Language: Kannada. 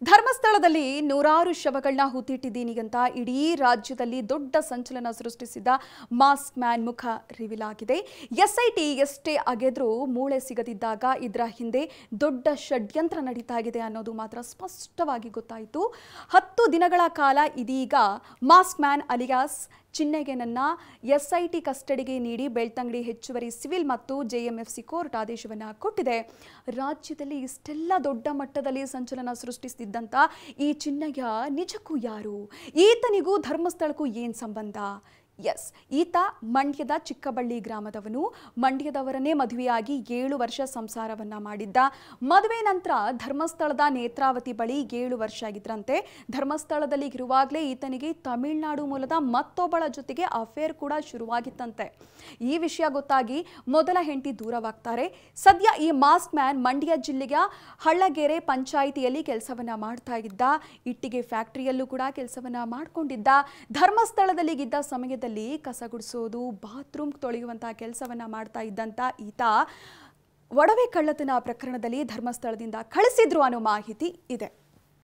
ಧರ್ಮಸ್ಥಳದಲ್ಲಿ ನೂರಾರು ಶವಗಳನ್ನ ಹೂತಿಟ್ಟಿದ್ದೀನಿ ಅಂತ ಇಡೀ ರಾಜ್ಯದಲ್ಲಿ ದೊಡ್ಡ ಸಂಚಲನ ಸೃಷ್ಟಿಸಿದ ಮಾಸ್ಕ್ ಮ್ಯಾನ್ ಮುಖ ರಿವೀಲ್ ಆಗಿದೆ. ಎಸ್ಐಟಿ ಎಷ್ಟೇ ಅಗೆದ್ರೂ ಮೂಳೆ ಸಿಗದಿದ್ದಾಗ ಇದರ ಹಿಂದೆ ದೊಡ್ಡ ಷಡ್ಯಂತ್ರ ನಡೀತಾ ಇದೆ ಅನ್ನೋದು ಮಾತ್ರ ಸ್ಪಷ್ಟವಾಗಿ ಗೊತ್ತಾಯಿತು. 10 ದಿನಗಳ ಕಾಲ ಇದೀಗ ಮಾಸ್ಕ್ ಮ್ಯಾನ್ ಅಲಿಯಾಸ್ ಚಿನ್ನಯ್ಯನನ್ನ ಎಸ್ಐಟಿ ಕಸ್ಟಡಿಗೆ ನೀಡಿ ಬೆಳ್ತಂಗಡಿ ಹೆಚ್ಚುವರಿ ಸಿವಿಲ್ ಮತ್ತು ಜೆಎಂಎಫ್ಸಿ ಕೋರ್ಟ್ ಆದೇಶವನ್ನು ಕೊಟ್ಟಿದೆ. ರಾಜ್ಯದಲ್ಲಿ ಇಷ್ಟೆಲ್ಲ ದೊಡ್ಡ ಮಟ್ಟದಲ್ಲಿ ಸಂಚಲನ ಸೃಷ್ಟಿಸಿದ್ದಂತ ಈ ಚಿನ್ನಯ್ಯ ನಿಜಕ್ಕೂ ಯಾರು? ಈತನಿಗೂ ಧರ್ಮಸ್ಥಳಕ್ಕೂ ಏನು ಸಂಬಂಧ? ಎಸ್, ಈತ ಮಂಡ್ಯದ ಚಿಕ್ಕಬಳ್ಳಿ ಗ್ರಾಮದವನು. ಮಂಡ್ಯದವರನ್ನೇ ಮದುವೆಯಾಗಿ 7 ವರ್ಷ ಸಂಸಾರವನ್ನ ಮಾಡಿದ್ದ. ಮದುವೆ ನಂತರ ಧರ್ಮಸ್ಥಳದ ನೇತ್ರಾವತಿ ಬಳಿ 7 ವರ್ಷ ಆಗಿದ್ರಂತೆ. ಧರ್ಮಸ್ಥಳದಲ್ಲಿ ಇರುವಾಗಲೇ ಈತನಿಗೆ ತಮಿಳುನಾಡು ಮೂಲದ ಮತ್ತೊಬ್ಬಳ ಜೊತೆಗೆ ಅಫೇರ್ ಕೂಡ ಶುರುವಾಗಿತ್ತಂತೆ. ಈ ವಿಷಯ ಗೊತ್ತಾಗಿ ಮೊದಲ ಹೆಂಡತಿ ದೂರವಾಗ್ತಾರೆ. ಸದ್ಯ ಈ ಮಾಸ್ಕ್ ಮ್ಯಾನ್ ಮಂಡ್ಯ ಜಿಲ್ಲೆಯ ಹಳ್ಳಗೆರೆ ಪಂಚಾಯಿತಿಯಲ್ಲಿ ಕೆಲಸವನ್ನ ಮಾಡ್ತಾ ಇದ್ದ. ಇಟ್ಟಿಗೆ ಫ್ಯಾಕ್ಟರಿಯಲ್ಲೂ ಕೂಡ ಕೆಲಸವನ್ನ ಮಾಡ್ಕೊಂಡಿದ್ದ. ಧರ್ಮಸ್ಥಳದಲ್ಲಿ ಇದ್ದ ಸಮಯದಲ್ಲಿ ಕಸ ಗುಡಿಸೋದು, ಬಾತ್ರೂಮ್ ತೊಳೆಯುವಂತಹ ಕೆಲಸವನ್ನ ಮಾಡ್ತಾ ಇದ್ದಂತ ಈತ ಒಡವೆ ಕಳ್ಳತನ ಪ್ರಕರಣದಲ್ಲಿ ಧರ್ಮಸ್ಥಳದಿಂದ ಕಳಿಸಿದ್ರು ಅನ್ನೋ ಮಾಹಿತಿ ಇದೆ.